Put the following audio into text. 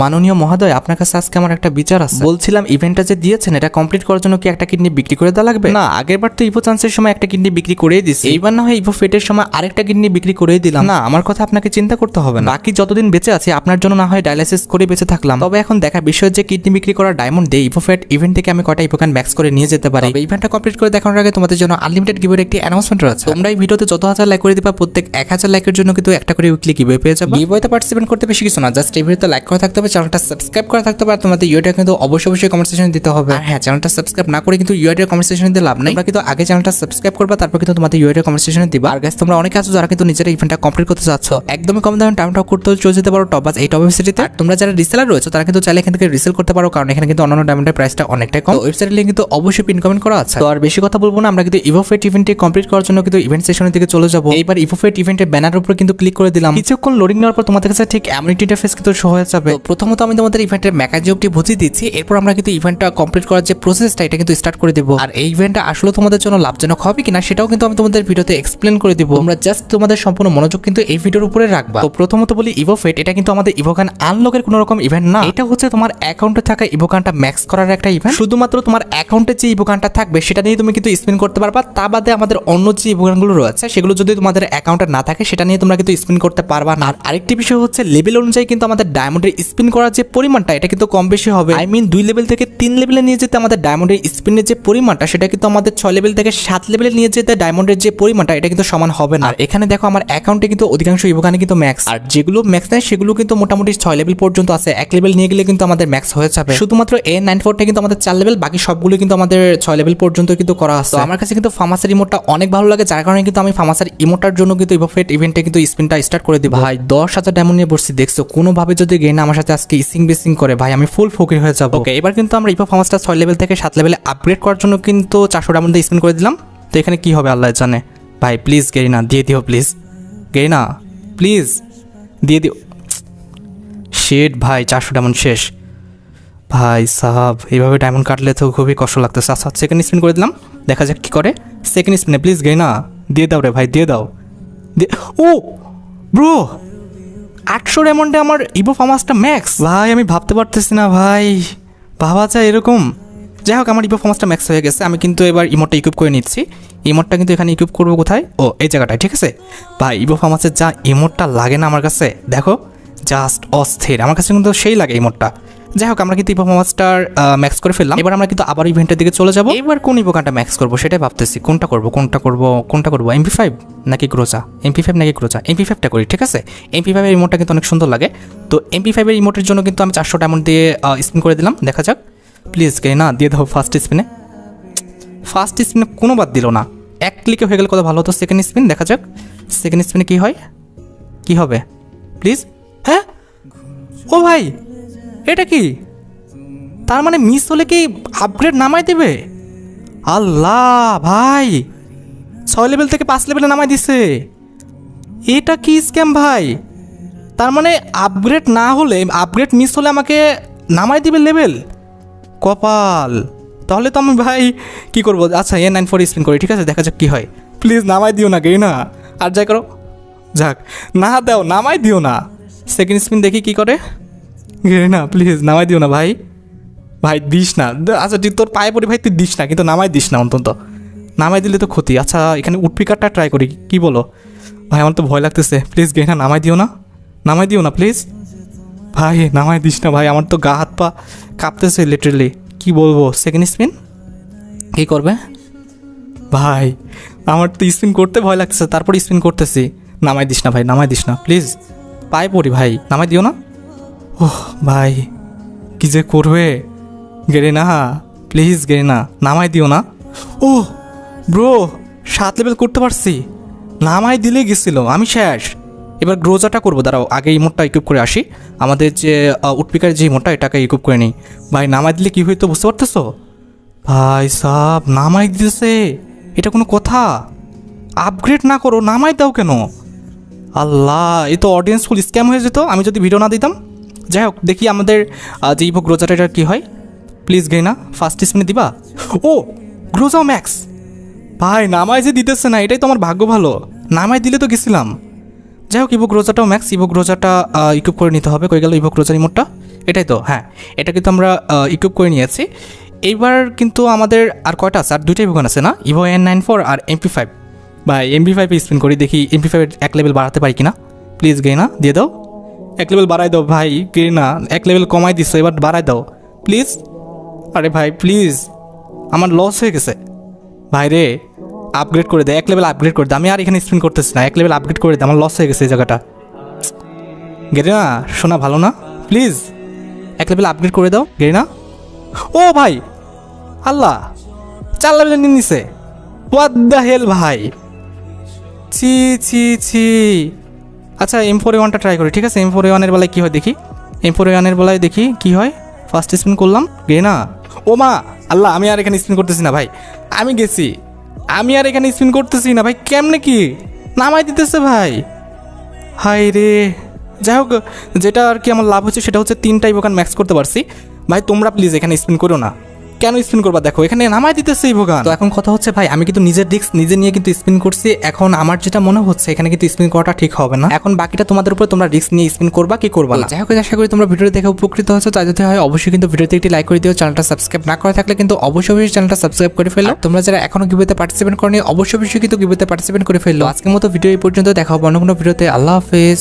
মাননীয় মহোদয়, আপনার কাছে আজকে আমার একটা বিচার আছে। বলছিলাম ইভেন্টটা যে দিয়েছেন এটা কমপ্লিট করার জন্য কি একটা কিডনি বিক্রি করে দেওয়া লাগবে? না, আগেরবার তো ইভো চান্সের সময় একটা কিডনি বিক্রি করেই দিছি, এইবার না হয় ইভো ফেটের সময় আরেকটা কিডনি বিক্রি করেই দিলাম। না, আমার কথা আপনাকে চিন্তা করতে হবে না, বাকি যতদিন বেঁচে আছে আপনার জন্য না হয় ডায়ালাইসিস করে বেঁচে থাকলাম। তবে এখন দেখার বিষয় যে কিডনি বিক্রি করার ডায়মন্ড দিয়ে ইভো ফেট ইভেন্ট থেকে আমি কয়টা ইভোকান ম্যাক্স করে নিয়ে যেতে পারি। ইভেন্টটা কমপ্লিট করে দেখানোর আগে তোমাদের জন্য আনলিমিটেড গিভের একটি অ্যানাউন্সমেন্ট রয়েছে। তোমরা এই ভিডিওতে যত হাজার লাইক করে দিবা প্রত্যেক 1000 লাইকের জন্য কিন্তু একটা করে উইকলি গিভওয়ে পেয়ে যাবে। গিভওয়েতে পার্টিসিপেট করতে বেশি কিছু না, জাস্ট এই ভিডিওতে লাইক করা থাকতে হবে, চ্যানেলটা সাবস্ক্রাইব করা থাকতে হবে, আর তোমাদের ইউআইডি কিন্তু অবশ্যই কমেন্ট সেকশনে দিতে হবে। আর হ্যাঁ, চ্যানেলটা সাবস্ক্রাইব না করে কিন্তু ইউআইডি কমেন্ট সেকশনে দিতে লাভ নাই, তোমরা কিন্তু আগে চ্যানেলটা সাবস্ক্রাইব করবা, তারপর কিন্তু তোমাদের ইউআইডি কমেন্ট সেকশনে দিবা। আর গাইস, তোমরা অনেকে আছো যারা কিন্তু নিজেরা ইভেন্টটা কমপ্লিট করতে যাচ্ছ, একদমই কম দামে টাইম টপ করতে চলে যেতে পারো টপ বাস এই টপ ওয়েবসাইটে। তোমরা যারা রিসেলার রয়েছে তারা কিন্তু চাইলে এখান থেকে রিসেল করতে পারো, কারণ এখানে কিন্তু অন্যান্য ডায়মন্ডের প্রাইসটা অনেকটাই কম। ওয়েবসাইটের লিংক কিন্তু অবশ্যই পিন কমেন্ট করা আছে। তো আর বেশি কথা বলবো না, আমরা কিন্তু ইভো ফেট ইভেন্টটি কমপ্লিট করার জন্য কিন্তু ইভেন্ট সেকশনের দিকে চলে যাবো। এইবার ইভো ফেট ইভেন্টের ব্যানারের উপর কিন্তু ক্লিক করে দিলাম। কিছুক্ষণ লোডিং নেওয়ার পর তোমাদের কাছে ঠিক এমন একটি ইন্টারফেস কিন্তু শো হয়ে যাবে। প্রথমত আমি তোমাদের ইভেন্টের মেকানিজমটি বুঝিয়ে দিচ্ছি, এরপর আমরা কিন্তু ইভেন্টটা কমপ্লিট করার যে প্রসেসটা এটা কিন্তু স্টার্ট করে দেবো। আর এই ইভেন্টটা আসলে তোমাদের জন্য লাভজনক হবে কিনা সেটাও কিন্তু আমি তোমাদের ভিডিওতে এক্সপ্লেন করে দিব। তোমরা জাস্ট তোমাদের সম্পূর্ণ মনোযোগ কিন্তু এই ভিডিওর উপরে রাখবা। তো প্রথমত বলি ইভো ফেট এটা কিন্তু আমাদের ইভোকান আনলকের কোনো রকম ইভেন্ট না, এটা হচ্ছে তোমার অ্যাকাউন্টে থাকা ইভোকানটা ম্যাক্স করার একটা ইভেন্ট। শুধুমাত্র তোমার অ্যাকাউন্টে যে ইভোকানটা থাকবে সেটা নিয়ে তুমি কিন্তু স্পিন করতে পারবা, তা বাদে আমাদের অন্য যে ইভোকানগুলো রয়েছে সেগুলো যদি তোমাদের অ্যাকাউন্টে না থাকে সেটা নিয়ে তোমরা কিন্তু স্পিন করতে পারবা না। আর আরেকটি বিষয় হচ্ছে লেভেল অনুযায়ী কিন্তু আমাদের ডায়মন্ডের স্পিন করার যে পরিমাণটা এটা কিন্তু কম বেশি হবে। আই মিন 2 লেভেল থেকে 3 লেভেলে নিয়ে যেতে আমাদের ডায়মন্ডের স্পিনের যে পরিমাণটা সেটা কিন্তু আমাদের 6 লেভেল থেকে 7 লেভেলে নিয়ে যেতে ডায়মন্ডের যে পরিমাণটা এটা কিন্তু সমান হবে না। আর এখানে দেখো আমার অ্যাকাউন্টে কিন্তু অধিকাংশ ইভোকানে কিন্তু ম্যাক্স, আর যেগুলো ম্যাক্স নেয় সেগুলো কিন্তু মোটামুটি 6 লেভেল পর্যন্ত আছে। 1 লেভেল নিয়ে গেলে কিন্তু আমাদের ম্যাক্স হয়ে যাবে। শুধুমাত্র A94টা কিন্তু আমাদের 4 লেভেল, বাকি সবগুলো কিন্তু আমাদের 6 লেভেল পর্যন্ত কিন্তু করা আছে। তো আমার কাছে কিন্তু ফার্মাসের ইমোটটা অনেক ভালো লাগে, যার কারণে কিন্তু আমি ফার্মাসের ইমোটার জন্য কিন্তু ইভো ফেট ইভেন্টে কিন্তু স্পিনটা স্টার্ট করে দিই। ভাই 10,000 ডায়মন্ড নিয়ে বসছি, দেখছো কোনোভাবে যদি গেইন আমার সাথে আজকে ইসিং বেসিং করে ভাই আমি ফুল ফকির হয়ে যাবো। ওকে, এবার কিন্তু আমরা ইভো ফার্মাসটা 6 লেভেল থেকে 7 লেভেলে আপগ্রেড করার জন্য কিন্তু 400 ডায়মন্ড দিয়ে স্পিন করে দিলাম। তো এখানে কি হবে আল্লাহ জানে। ভাই প্লিজ গেরিনা দিয়ে দিও, প্লিজ গেরিনা প্লিজ দিয়ে দিও। শেট ভাই 400 ডায়মন্ড শেষ। ভাই সাহাব এইভাবে ডায়মন্ড কাটলে তো খুবই কষ্ট লাগতেছে। আচ্ছা, সেকেন্ড স্পিন করে দিলাম, দেখা যাক কি করে। সেকেন্ড স্পিনে প্লিজ গেরিনা দিয়ে দাও রে ভাই, দিয়ে দাও। ও ব্রো 800 ডায়মন্ডে আমার ইভো ফার্মাসটা ম্যাক্স। ভাই আমি ভাবতে পারতেছি না ভাই, ভাবা যায় এরকম। যাই হোক, আমার ইভো ফার্মাসটা ম্যাক্স হয়ে গেছে। আমি কিন্তু এবার ইমোটটা ইকুইপ করে নিচ্ছি। ইমোটটা কিন্তু এখানে ইকুইপ করবো কোথায়? ও এই জায়গাটায়, ঠিক আছে। ভাই ইভো ফার্মাসের যা ইমোটটা লাগে না আমার কাছে, দেখো জাস্ট অস্থির, আমার কাছে কিন্তু সেই লাগে ইমোটটা। যাই হোক, আমরা কিন্তু ইভো ফার্মাসটার ম্যাক্স করে ফেললাম। এবার আমরা কিন্তু আবার ইভেন্টের দিকে চলে যাবো। এবার কোন ইভোকানটা ম্যাক্স করবো সেটাই ভাবতেছি, কোনটা করবো MP5 নাকি গ্রোজা? MP5টা করি, ঠিক আছে। MP5 এর ইমোটটা কিন্তু অনেক সুন্দর লাগে। তো MP5 এর ইমোটের জন্য কিন্তু আমি 400 ডায়মন্ড দিয়ে স্পিন করে দিলাম, দেখা যাক। প্লিজ কে না দিয়ে দাও ফার্স্ট স্পিনে কোনো বাদ দিল না। এক ক্লিকে হয়ে গেলে কত ভালো হতো। সেকেন্ড স্পিন দেখা যাক, সেকেন্ড স্পিনে কি হয়, কি হবে প্লিজ। হ্যাঁ ও ভাই এটা কি, তার মানে মিস হলে কি আপগ্রেড নামাই দেবে? আল্লাহ ভাই 6 লেভেল থেকে 5 লেভেলে নামাই দিছে, এটা কি স্ক্যাম ভাই? তার মানে আপগ্রেড না হলে, আপগ্রেড মিস হলে আমাকে নামাই দিবে লেভেল, কপাল। তাহলে তো আমি ভাই কি করবো? আচ্ছা A94 স্পিন করি, ঠিক আছে, দেখা যাক কি হয়। প্লিজ নামাই দিও না গেই না, আর যাই করো যাক, না দাও নামাই দিও না। সেকেন্ড স্পিন দেখি কি করে। গেই না প্লিজ নামাই দিও না ভাই, ভাই দিস না। আচ্ছা তুই তোর পায়ে পড়ি ভাই, তুই দিস না, কিন্তু নামাই দিস না অন্তত, নামাই দিলে তো ক্ষতি। আচ্ছা এখানে উডপিকারটা ট্রাই করি, কি বলো ভাই? আমার তো ভয় লাগতেছে, প্লিজ গেই না নামাই দিও না প্লিজ ভাই, নামাই দিস না ভাই, আমার তো গা হাত পা কাঁপতেছে লিটারেলি, কি বলবো। সেকেন্ড স্পিন কী করবে ভাই? আমার তো স্পিন করতে ভয় লাগতেছে, তারপর স্পিন করতেছি। নামাই দিস না ভাই, নামাই দিস না প্লিজ, পায়ে পড়ি ভাই, নামাই দিও না। ওহ ভাই কি যে করবে গেরিনা, প্লিজ গেরিনা নামাই দিও না। ও ব্রো 7 লেভেল করতে পারছি, নামাই দিলে গেছিল, আমি শেষ। এবার গ্রোজাটা করবো, দাঁড়াও আগে ইমোটটা ইকুইপ করে আসি। আমাদের যে উডপিকার যে ইমোটটা এটাকে ইকুইপ করে নিই। ভাই নামাই দিলে কী হইতো বুঝতে পারতেছো? ভাই সাব নামাই দিতেছে, এটা কোনো কথা? আপগ্রেড না করো নামাই দাও কেন? আল্লাহ এ তো অডিয়েন্স ফুল স্ক্যাম হয়ে যেত আমি যদি ভিডিও না দিতাম। যাই হোক দেখি আমাদের যে ইভো গ্রোজাটা এটা কী হয়। প্লিজ গেই না ফার্স্ট স্পিনে দিবা। ও গ্রোজাও ম্যাক্স, ভাই নামাই যে দিতেছে না, এটাই তো আমার ভাগ্য ভালো, নামাই দিলে তো গেছিলাম। যাই হোক ইভো গ্রোজাটাও ম্যাক্স, ইভো গ্রোজাটা ইকুইপ করে নিতে হবে। কই গেল ইভো গ্রোজার ইমোটটা? এটাই তো, হ্যাঁ এটা কিন্তু আমরা ইকুইপ করে নিয়েছি। এইবার কিন্তু আমাদের আর কয়টা আছে, আর দুইটাই ইভোগান আছে না, ইভো N94 আর MP5। ভাই MP5 স্পিন করি, দেখি MP5 এক লেভেল বাড়াতে পারি কিনা। প্লিজ গেনা দিয়ে দাও, এক লেভেল বাড়াই দাও ভাই। গেনা এক লেভেল কমাই দিছো, এবার বাড়াই দাও প্লিজ। আরে ভাই প্লিজ, আমার লস হয়ে গেছে ভাই রে। আপগ্রেড করে দে, এক লেভেল আপগ্রেড করে দে। আমি আর এখানে স্পিন করতেছি না, এক লেভেল আপগ্রেড করে দে, আমার লস হয়ে গেছে এই জায়গাটা। গেরিনা শোনা ভালো না, প্লিজ এক লেভেল আপগ্রেড করে দাও গেরিনা। ও ভাই আল্লাহ, 4 লেভেলে নিয়ে নিছে, হোয়াট দ্য হেল ভাই, ছি ছি ছি। আচ্ছা M41টা ট্রাই করি, ঠিক আছে M41 এর বেলায় কী হয় দেখি, M41 এর বেলায় দেখি কী হয়। ফার্স্ট স্পিন করলাম, গেরিনা। ও মা আল্লাহ, আমি আর এখানে স্পিন করতেছি না ভাই, আমি গেছি, আমি আর এখানে স্পিন করতেছি না ভাই। কেমনে কি নামাই দিতেছে ভাই, হাই রে। যাই হোক, যেটা আর কি আমার লাভ হচ্ছে সেটা হচ্ছে 3টা ইভোগান ম্যাক্স করতে পারছি। ভাই তোমরা প্লিজ এখানে স্পিন করো না, কেন স্পিন করবা, দেখো এখানে নামাই দিতেছে ইভোগান। তো এখন কথা হচ্ছে ভাই, আমি কিন্তু নিজের রিস্ক নিজে নিয়ে কিন্তু স্পিন করছি। এখন আমার যেটা মনে হচ্ছে এখানে কিন্তু স্পিন করাটা ঠিক হবে না। এখন বাকিটা তোমাদের উপর, তোমরা রিস্ক নিয়ে স্পিন করবা কি করবা না। যাই হোক, আশা করি তোমরা ভিডিওটি দেখে উপকৃত হয়েছো। তাই যদি হয় অবশ্যই কিন্তু ভিডিওতে একটি লাইক করে দিও। চ্যানেলটা সাবস্ক্রাইব না করে থাকলে কিন্তু অবশ্যই চ্যানেলটা সাবস্ক্রাইব করে ফেলো। তোমরা যারা এখনো গিভওয়েতে পার্টিসিপেট করনি অবশ্যই কিন্তু গিভওয়েতে পার্টিসিপেট করে ফেলো। আজকের মতো ভিডিও এই পর্যন্ত, দেখা হবে অন্য কোনো ভিডিওতে। আল্লাহ হাফেজ।